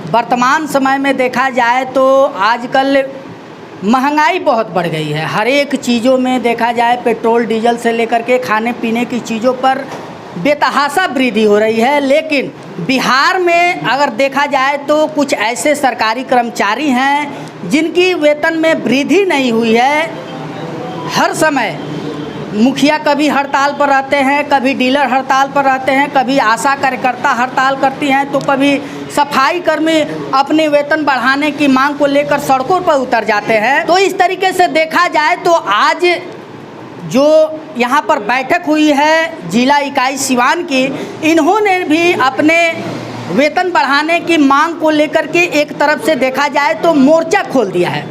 वर्तमान समय में देखा जाए तो आजकल महंगाई बहुत बढ़ गई है। हर एक चीज़ों में देखा जाए, पेट्रोल डीजल से लेकर के खाने पीने की चीज़ों पर बेतहाशा वृद्धि हो रही है। लेकिन बिहार में अगर देखा जाए तो कुछ ऐसे सरकारी कर्मचारी हैं जिनकी वेतन में वृद्धि नहीं हुई है। हर समय मुखिया कभी हड़ताल पर रहते हैं, कभी डीलर हड़ताल पर रहते हैं, कभी आशा कार्यकर्ता हड़ताल करती हैं, तो कभी सफाई कर्मी अपने वेतन बढ़ाने की मांग को लेकर सड़कों पर उतर जाते हैं। तो इस तरीके से देखा जाए तो आज जो यहाँ पर बैठक हुई है जिला इकाई सिवान की, इन्होंने भी अपने वेतन बढ़ाने की मांग को लेकर के एक तरफ से देखा जाए तो मोर्चा खोल दिया है।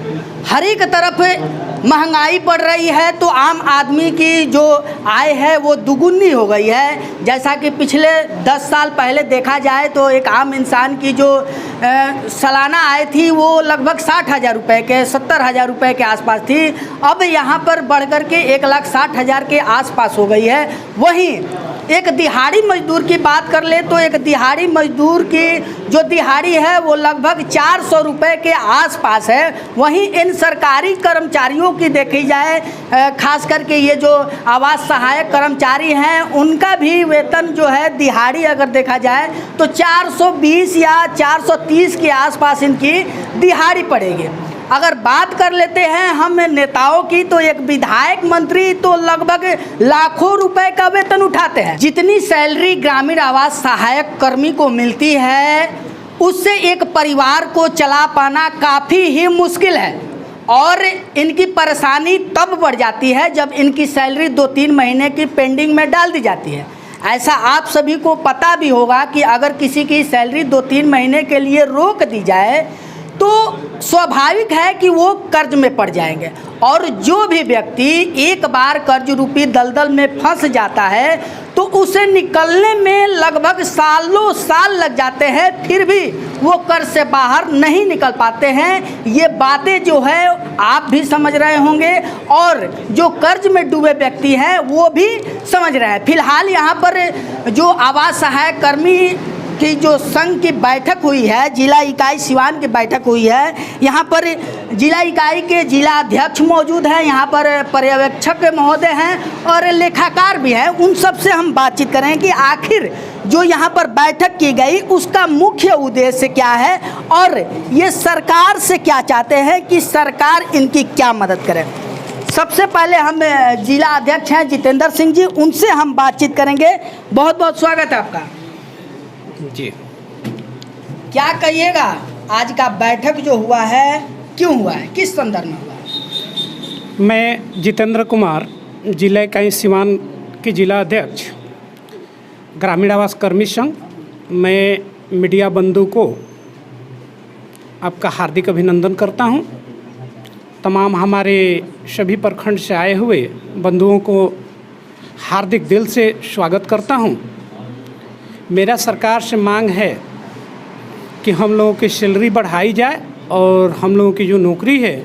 हर एक तरफ महंगाई बढ़ रही है तो आम आदमी की जो आय है वो दुगुनी हो गई है। जैसा कि पिछले 10 साल पहले देखा जाए तो एक आम इंसान की जो सालाना आय थी वो लगभग 60,000 रुपये के 70,000 रुपये के आसपास थी। अब यहाँ पर बढ़कर के 1,60,000 के आसपास हो गई है। वहीं एक दिहाड़ी मजदूर की बात कर ले तो एक दिहाड़ी मजदूर की जो दिहाड़ी है वो लगभग 400 रुपये के आसपास है। वहीं इन सरकारी कर्मचारियों की देखी जाए, खास करके ये जो आवास सहायक कर्मचारी हैं उनका भी वेतन जो है दिहाड़ी अगर देखा जाए तो 420 या 430 के आसपास इनकी दिहाड़ी पड़ेगी। अगर बात कर लेते हैं हम नेताओं की तो एक विधायक मंत्री तो लगभग लाखों रुपए का वेतन उठाते हैं। जितनी सैलरी ग्रामीण आवास सहायक कर्मी को मिलती है उससे एक परिवार को चला पाना काफ़ी ही मुश्किल है। और इनकी परेशानी तब बढ़ जाती है जब इनकी सैलरी 2-3 महीने की पेंडिंग में डाल दी जाती है। ऐसा आप सभी को पता भी होगा कि अगर किसी की सैलरी 2-3 महीने के लिए रोक दी जाए तो स्वाभाविक है कि वो कर्ज में पड़ जाएंगे। और जो भी व्यक्ति एक बार कर्ज रूपी दलदल में फंस जाता है तो उसे निकलने में लगभग सालों साल लग जाते हैं, फिर भी वो कर्ज से बाहर नहीं निकल पाते हैं। ये बातें जो है आप भी समझ रहे होंगे और जो कर्ज में डूबे व्यक्ति हैं वो भी समझ रहे हैं। फिलहाल यहाँ पर जो आवास सहायक कर्मी की जो संघ की बैठक हुई है, जिला इकाई सिवान की बैठक हुई है, यहाँ पर जिला इकाई के जिला अध्यक्ष मौजूद हैं, यहाँ पर पर्यवेक्षक महोदय हैं और लेखाकार भी हैं। उन सब से हम बातचीत करें कि आखिर जो यहाँ पर बैठक की गई उसका मुख्य उद्देश्य क्या है और ये सरकार से क्या चाहते हैं कि सरकार इनकी क्या मदद करे। सबसे पहले हम जिला अध्यक्ष हैं जितेंद्र सिंह जी, उनसे हम बातचीत करेंगे। बहुत बहुत स्वागत है आपका जी। क्या कहिएगा, आज का बैठक जो हुआ है क्यों हुआ है, किस संदर्भ में हुआ है? मैं जितेंद्र कुमार, जिला इकाई सिवान के जिला अध्यक्ष, ग्रामीण आवास कर्मी संघ। मैं मीडिया बंधु को आपका हार्दिक अभिनंदन करता हूं। तमाम हमारे सभी प्रखंड से आए हुए बंधुओं को हार्दिक दिल से स्वागत करता हूं। मेरा सरकार से मांग है कि हम लोगों की सैलरी बढ़ाई जाए और हम लोगों की जो नौकरी है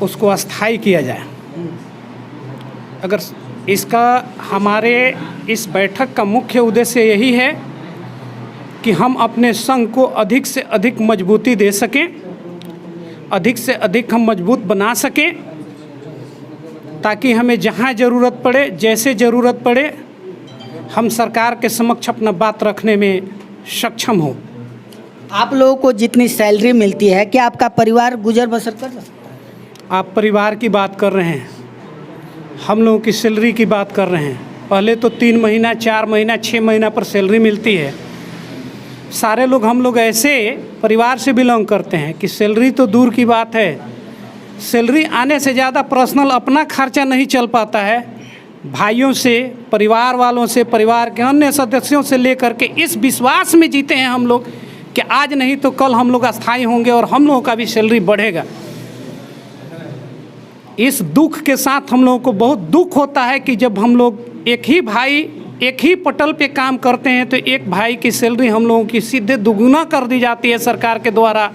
उसको अस्थायी किया जाए। अगर इसका हमारे इस बैठक का मुख्य उद्देश्य यही है कि हम अपने संघ को अधिक से अधिक मजबूती दे सकें, अधिक से अधिक हम मजबूत बना सकें, ताकि हमें जहाँ ज़रूरत पड़े, जैसे ज़रूरत पड़े, हम सरकार के समक्ष अपना बात रखने में सक्षम हो। आप लोगों को जितनी सैलरी मिलती है क्या आपका परिवार गुजर बसर कर सकता है? आप परिवार की बात कर रहे हैं, हम लोगों की सैलरी की बात कर रहे हैं। पहले तो 3 महीना, 4 महीना, 6 महीना पर सैलरी मिलती है। सारे लोग हम लोग ऐसे परिवार से बिलोंग करते हैं कि सैलरी तो दूर की बात है, सैलरी आने से ज़्यादा पर्सनल अपना खर्चा नहीं चल पाता है। भाइयों से, परिवार वालों से, परिवार के अन्य सदस्यों से लेकर के इस विश्वास में जीते हैं हम लोग कि आज नहीं तो कल हम लोग अस्थायी होंगे और हम लोगों का भी सैलरी बढ़ेगा। इस दुख के साथ हम लोगों को बहुत दुख होता है कि जब हम लोग एक ही भाई एक ही पटल पे काम करते हैं तो एक भाई की सैलरी हम लोगों की सीधे दुगुना कर दी जाती है सरकार के द्वारा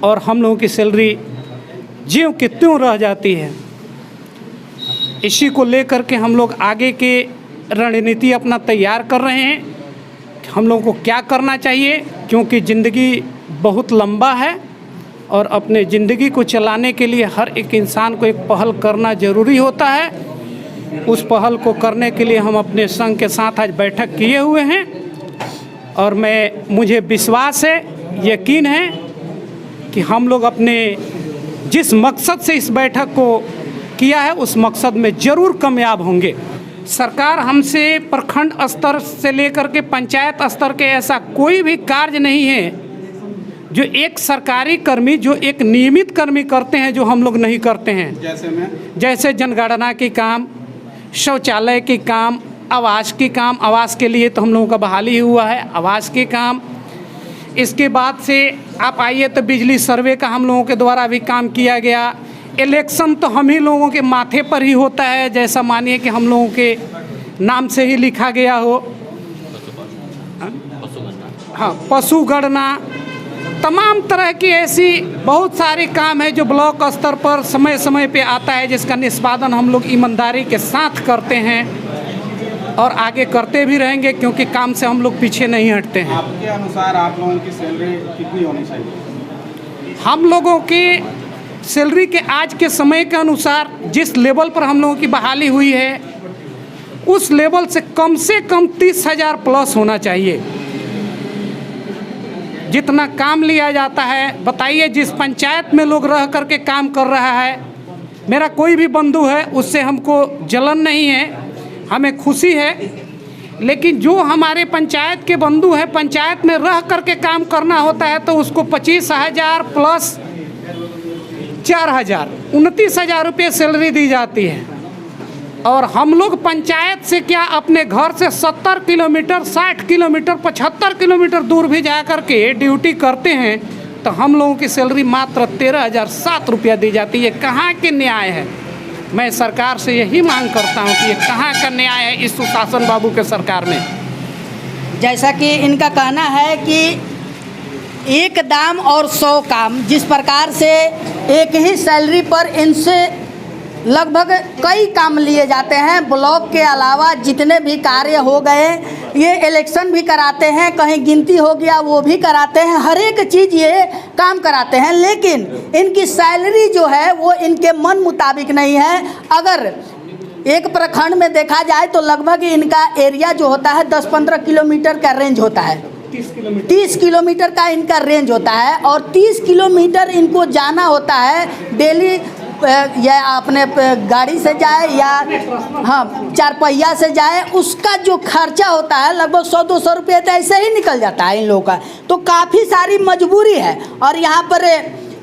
और हम लोगों की सैलरी ज्यों की त्यों रह जाती है। इसी को लेकर के हम लोग आगे के रणनीति अपना तैयार कर रहे हैं। हम लोगों को क्या करना चाहिए, क्योंकि ज़िंदगी बहुत लंबा है और अपने ज़िंदगी को चलाने के लिए हर एक इंसान को एक पहल करना ज़रूरी होता है। उस पहल को करने के लिए हम अपने संघ के साथ आज बैठक किए हुए हैं और मुझे विश्वास है, यकीन है कि हम लोग अपने जिस मकसद से इस बैठक को किया है उस मकसद में ज़रूर कामयाब होंगे। सरकार हमसे प्रखंड स्तर से लेकर के पंचायत स्तर के ऐसा कोई भी कार्य नहीं है जो एक सरकारी कर्मी, जो एक नियमित कर्मी करते हैं, जो हम लोग नहीं करते हैं। जैसे जनगणना के काम, शौचालय के काम, आवास के काम, आवास के लिए तो हम लोगों का बहाली हुआ है, आवास के काम। इसके बाद से आप आइए तो बिजली सर्वे का हम लोगों के द्वारा भी काम किया गया। इलेक्शन तो हम ही लोगों के माथे पर ही होता है, जैसा मानिए कि हम लोगों के नाम से ही लिखा गया हो। हाँ, पशु गणना, तमाम तरह की ऐसी बहुत सारे काम है जो ब्लॉक स्तर पर समय समय पे आता है, जिसका निष्पादन हम लोग ईमानदारी के साथ करते हैं और आगे करते भी रहेंगे, क्योंकि काम से हम लोग पीछे नहीं हटते हैं। आपके अनुसार आप लोगों की सैलरी कितनी होनी चाहिए? हम लोगों की सैलरी के आज के समय के अनुसार जिस लेवल पर हम लोगों की बहाली हुई है उस लेवल से कम 30,000 प्लस होना चाहिए। जितना काम लिया जाता है, बताइए, जिस पंचायत में लोग रह करके काम कर रहा है, मेरा कोई भी बंधु है उससे हमको जलन नहीं है, हमें खुशी है, लेकिन जो हमारे पंचायत के बंधु हैं, पंचायत में रह करके काम करना होता है तो उसको 25,000 प्लस 4,000 29,000 रुपये सैलरी दी जाती है। और हम लोग पंचायत से क्या अपने घर से 70 किलोमीटर, 60 किलोमीटर, 75 किलोमीटर दूर भी जा कर के ड्यूटी करते हैं तो हम लोगों की सैलरी मात्र 13,007 रुपया दी जाती है। कहाँ के न्याय है? मैं सरकार से यही मांग करता हूँ कि ये कहाँ का न्याय है इस सुशासन बाबू के सरकार में। जैसा कि इनका कहना है कि एक दाम और 100 काम, जिस प्रकार से एक ही सैलरी पर इनसे लगभग कई काम लिए जाते हैं। ब्लॉक के अलावा जितने भी कार्य हो गए, ये इलेक्शन भी कराते हैं, कहीं गिनती हो गया वो भी कराते हैं, हर एक चीज़ ये काम कराते हैं, लेकिन इनकी सैलरी जो है वो इनके मन मुताबिक नहीं है। अगर एक प्रखंड में देखा जाए तो लगभग इनका एरिया जो होता है 10-15 किलोमीटर का रेंज होता है, 30 किलोमीटर का इनका रेंज होता है और 30 किलोमीटर इनको जाना होता है डेली, या अपने गाड़ी से जाए या हाँ 4 पहिया से जाए, उसका जो खर्चा होता है लगभग 100-200 रुपये तो ऐसे ही निकल जाता है इन लोगों का। तो काफ़ी सारी मजबूरी है। और यहाँ पर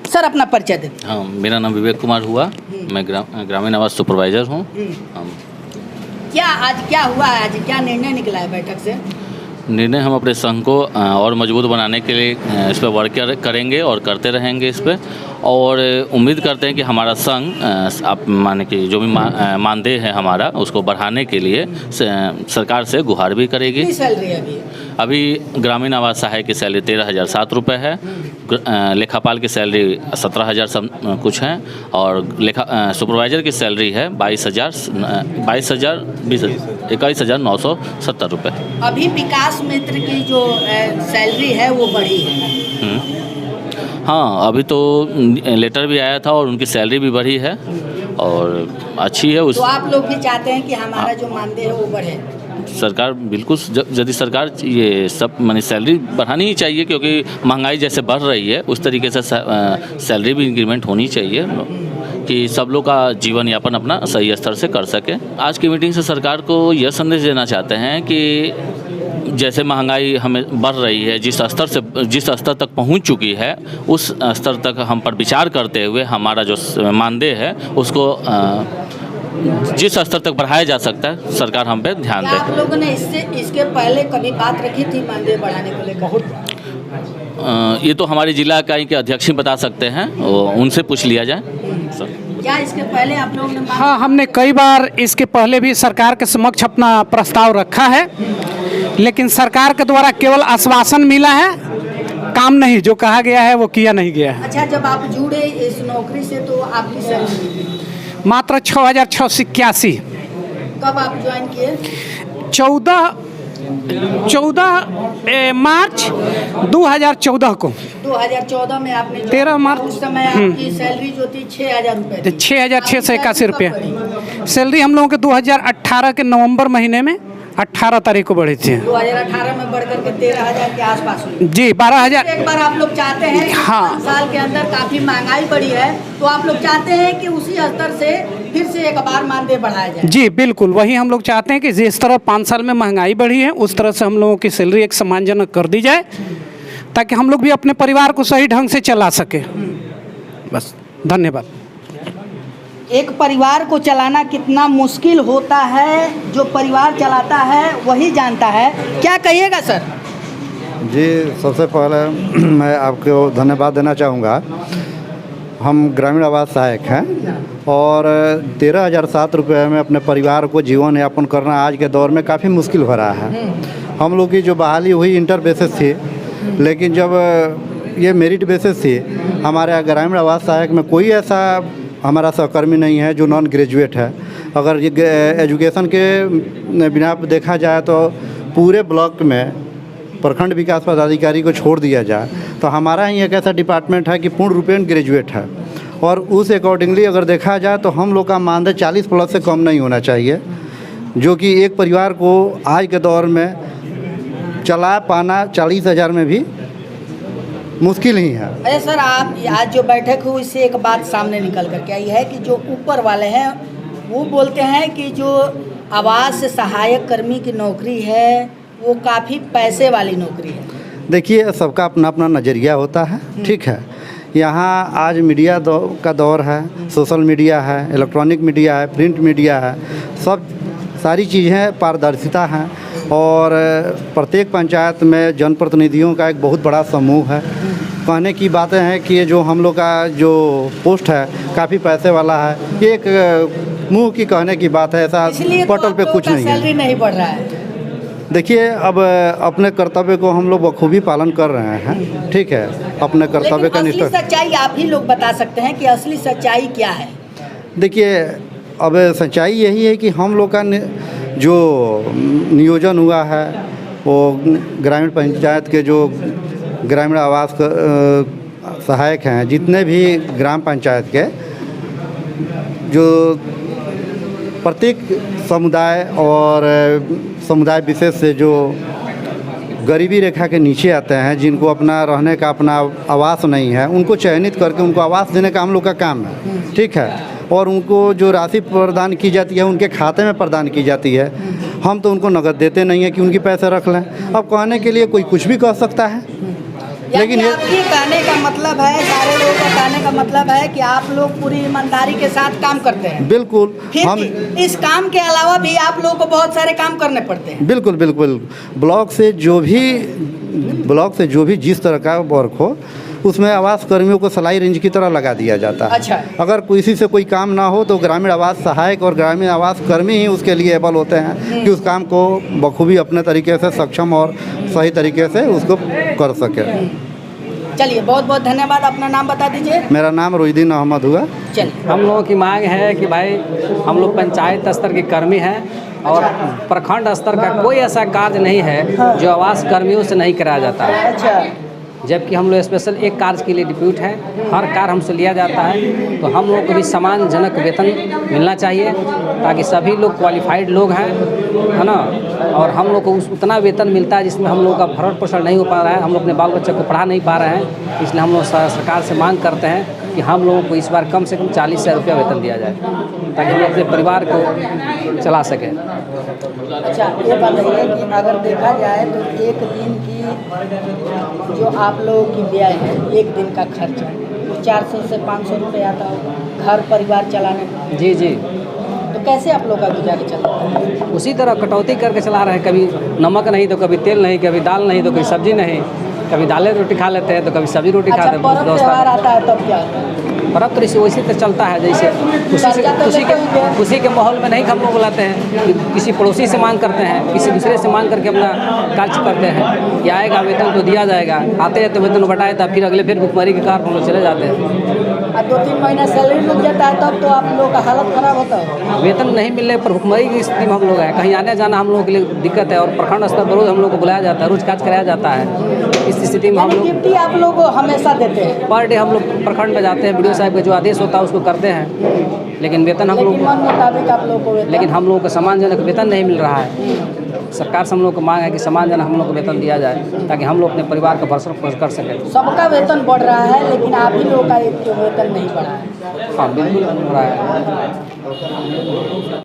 सर अपना परिचय दें। हाँ, मेरा नाम विवेक कुमार हुआ, मैं ग्रामीण आवास सुपरवाइज़र हूँ। क्या आज क्या हुआ है, आज क्या निर्णय निकला है बैठक से? निर्णय, हम अपने संघ को और मजबूत बनाने के लिए इस पर वर्क करेंगे और करते रहेंगे इस पर, और उम्मीद करते हैं कि हमारा संघ आप माने कि जो भी मानदेय है हमारा उसको बढ़ाने के लिए सरकार से गुहार भी करेगी। सैलरी अभी ग्रामीण आवास सहायक की सैलरी 13,007 रुपये है, लेखापाल की सैलरी 17,000 कुछ है, और सुपरवाइज़र की सैलरी है 21,970 रुपये। अभी विकास मित्र की जो सैलरी है वो बढ़ी है। हाँ, अभी तो लेटर भी आया था और उनकी सैलरी भी बढ़ी है और अच्छी है। तो आप लोग भी चाहते हैं कि हमारा जो मानदेय है वो बढ़े? सरकार बिल्कुल, यदि सरकार ये सब माने सैलरी बढ़ानी ही चाहिए, क्योंकि महंगाई जैसे बढ़ रही है उस तरीके से सैलरी भी इंक्रीमेंट होनी चाहिए कि सब लोग का जीवन यापन अपना सही स्तर से कर सके। आज की मीटिंग से सरकार को यह संदेश देना चाहते हैं कि जैसे महंगाई हमें बढ़ रही है, जिस स्तर तक पहुंच चुकी है उस स्तर तक हम पर विचार करते हुए हमारा जो मानदेय है उसको जिस स्तर तक बढ़ाया जा सकता है सरकार हम पे ध्यान दे। आप लोगों ने इसके पहले कभी बात रखी थी मानदेय बढ़ाने को लेकर? ये तो हमारी जिला इकाई के अध्यक्ष ही बता सकते हैं, उनसे पूछ लिया जाए। क्या इसके पहले आप लोगों ने? हाँ, हमने कई बार इसके पहले भी सरकार के समक्ष अपना प्रस्ताव रखा है, लेकिन सरकार के द्वारा केवल आश्वासन मिला है, काम नहीं, जो कहा गया है वो किया नहीं गया है। अच्छा, जब आप जुड़े इस नौकरी से तो आपकी सैलरी मात्र 6,681। कब आप ज्वाइन किए? 14 14 मार्च 2014 को 2014 में आपने 13 मार्च उस समय आपकी सैलरी जो थी 6,000 रुपये थी। 6,681 रुपये सैलरी हम लोगों के 2018 के नवंबर महीने में 18 तारीख को बढ़ी थी। 2018 में बढ़ करके 13,000 के आसपास हुई जी 12,000। एक बार आप लोग चाहते हैं कि हाँ। 5 साल के अंदर काफ़ी महंगाई बढ़ी है, तो आप लोग चाहते हैं कि उसी स्तर से फिर से एक बार मानदेय बढ़ाया जाए। जी बिल्कुल, वही हम लोग चाहते हैं कि जिस तरह 5 साल में महंगाई बढ़ी है उस तरह से हम लोगों की सैलरी एक सम्मानजनक कर दी जाए, ताकि हम लोग भी अपने परिवार को सही ढंग से चला सके। बस, धन्यवाद। एक परिवार को चलाना कितना मुश्किल होता है, जो परिवार चलाता है वही जानता है। क्या कहिएगा सर? जी, सबसे पहले मैं आपको धन्यवाद देना चाहूँगा। हम ग्रामीण आवास सहायक हैं और 13,007 रुपये में अपने परिवार को जीवन यापन करना आज के दौर में काफ़ी मुश्किल हो रहा है। हम लोग की जो बहाली हुई इंटर बेसिस थी, लेकिन जब ये मेरिट बेसिस थी, हमारे ग्रामीण आवास सहायक में कोई ऐसा हमारा सहकर्मी नहीं है जो नॉन ग्रेजुएट है। अगर ये एजुकेशन के बिना पर देखा जाए तो पूरे ब्लॉक में प्रखंड विकास पदाधिकारी को छोड़ दिया जाए तो हमारा ही एक ऐसा डिपार्टमेंट है कि पूर्ण रूपेण ग्रेजुएट है, और उस अकॉर्डिंगली अगर देखा जाए तो हम लोग का मानदेय 40 प्लस से कम नहीं होना चाहिए, जो कि एक परिवार को आज के दौर में चला पाना 40,000 में भी मुश्किल ही है। अरे सर, आप आज जो बैठक हुई इससे एक बात सामने निकल करके आई है कि जो ऊपर वाले हैं वो बोलते हैं कि जो आवास सहायक कर्मी की नौकरी है वो काफ़ी पैसे वाली नौकरी है। देखिए, सबका अपना अपना नज़रिया होता है, ठीक है। यहाँ आज मीडिया का दौर है, सोशल मीडिया है, इलेक्ट्रॉनिक मीडिया है, प्रिंट मीडिया है, सब सारी चीज़ें पारदर्शिता हैं, और प्रत्येक पंचायत में जनप्रतिनिधियों का एक बहुत बड़ा समूह है। कहने की बातें हैं कि ये जो हम लोग का जो पोस्ट है काफ़ी पैसे वाला है, ये एक मुँह की कहने की बात है, ऐसा पटल पे कुछ नहीं है। सैलरी नहीं बढ़ रहा है। देखिए, अब अपने कर्तव्य को हम लोग बखूबी पालन कर रहे हैं, ठीक है। अपने कर्तव्य का असली सच्चाई आप ही लोग बता सकते हैं कि असली सच्चाई क्या है। देखिए, अब सच्चाई यही है कि हम लोग का जो नियोजन हुआ है वो ग्रामीण पंचायत के जो ग्रामीण आवास सहायक हैं, जितने भी ग्राम पंचायत के जो प्रत्येक समुदाय और समुदाय विशेष से जो गरीबी रेखा के नीचे आते हैं, जिनको अपना रहने का अपना आवास नहीं है, उनको चयनित करके उनको आवास देने का हम लोग का काम है, ठीक है। और उनको जो राशि प्रदान की जाती है उनके खाते में प्रदान की जाती है। हम तो उनको नगद देते नहीं हैं कि उनकी पैसे रख लें। अब कहने के लिए कोई कुछ भी कह सकता है, लेकिन ये आपके कहने का मतलब है, सारे लोगों का कहने का मतलब है कि आप लोग पूरी ईमानदारी के साथ काम करते हैं। बिल्कुल। फिर हम इस काम के अलावा भी आप लोगों को बहुत सारे काम करने पड़ते हैं। बिल्कुल बिल्कुल। ब्लॉक से जो भी जिस तरह का वर्क हो उसमें आवास कर्मियों को सलाई रेंज की तरह लगा दिया जाता है। अच्छा। अगर किसी से कोई काम ना हो तो ग्रामीण आवास सहायक और ग्रामीण आवास कर्मी ही उसके लिए एबल होते हैं कि उस काम को बखूबी अपने तरीके से सक्षम और सही तरीके से उसको कर सके। चलिए, बहुत बहुत धन्यवाद। अपना नाम बता दीजिए। मेरा नाम रोहिदीन अहमद हुआ। चलिए, हम लोगों की मांग है कि भाई हम लोग पंचायत स्तर के कर्मी हैं और प्रखंड स्तर का कोई ऐसा कार्य नहीं है जो आवास कर्मियों से नहीं कराया जाता है। अच्छा, जबकि हम लोग स्पेशल एक कार्य के लिए डिप्यूट है, हर कार्य हमसे लिया जाता है, तो हम लोगों को भी सम्मानजनक वेतन मिलना चाहिए, ताकि सभी लोग क्वालिफाइड लोग हैं, है ना। और हम लोग को उतना वेतन मिलता है जिसमें हम लोग का भरण पोषण नहीं हो पा रहा है, हम लोग अपने बाल बच्चे को पढ़ा नहीं पा रहे हैं। इसलिए हम लोग सरकार से मांग करते हैं कि हम लोगों को इस बार कम से कम 40,000 रुपया वेतन दिया जाए, ताकि हम अपने परिवार को चला सकें। अच्छा, ये बताइए कि अगर देखा जाए तो एक दिन की जो आप लोगों की व्यय है, एक दिन का खर्च 400 से 500 रुपये आता होगा घर परिवार चलाने में। जी जी। तो कैसे आप लोग का गुजारा चल रहा है? उसी तरह कटौती करके चला रहे हैं, कभी नमक नहीं तो कभी तेल नहीं, कभी दाल नहीं तो कभी सब्जी नहीं, कभी दालें रोटी खा लेते हैं तो कभी सब्जी रोटी अच्छा, खाते हैं पर्व दोस्त त्योहार आता है तब क्या होता है? पर्व तो वैसे तो चलता है, जैसे खुशी के माहौल में नहीं हम लोग बुलाते हैं, किसी पड़ोसी से मांग करते हैं, किसी दूसरे से मांग करके अपना कार्य करते हैं कि आएगा वेतन तो दिया जाएगा, आते हैं तो वेतन बटाए था, फिर अगले फिर भुखमरी के कारण हम लोग चले जाते हैं। और 2-3 महीना सैलरी लग जाता है तब तो आप लोगों का हालत खराब होता है। वेतन नहीं मिलने पर भुखमरी की स्थिति में हम लोग हैं, कहीं आने जाना हम लोगों के लिए दिक्कत है, और प्रखंड स्तर पर रोज हम लोग को बुलाया जाता है, रोज काज कराया जाता है। इस स्थिति में हम यानी लोग ड्यूटी आप लोग को हमेशा देते हैं, पर डे हम लोग प्रखंड में जाते हैं, वीडियो साहब का जो आदेश होता है उसको करते हैं, लेकिन वेतन हम लोग लेकिन मन मुताबिक आप लोग को वेतन- लेकिन हम लोगों को सम्मानजनक वेतन नहीं मिल रहा है। सरकार से हम लोग को मांग है कि सम्मानजनक हम लोग को वेतन दिया जाए, ताकि हम लोग अपने परिवार का भरण पोषण कर सकें। सबका वेतन बढ़ रहा है लेकिन आप ही लोगों का एक वेतन नहीं बढ़ा है। हाँ, बिल्कुल बढ़ रहा है।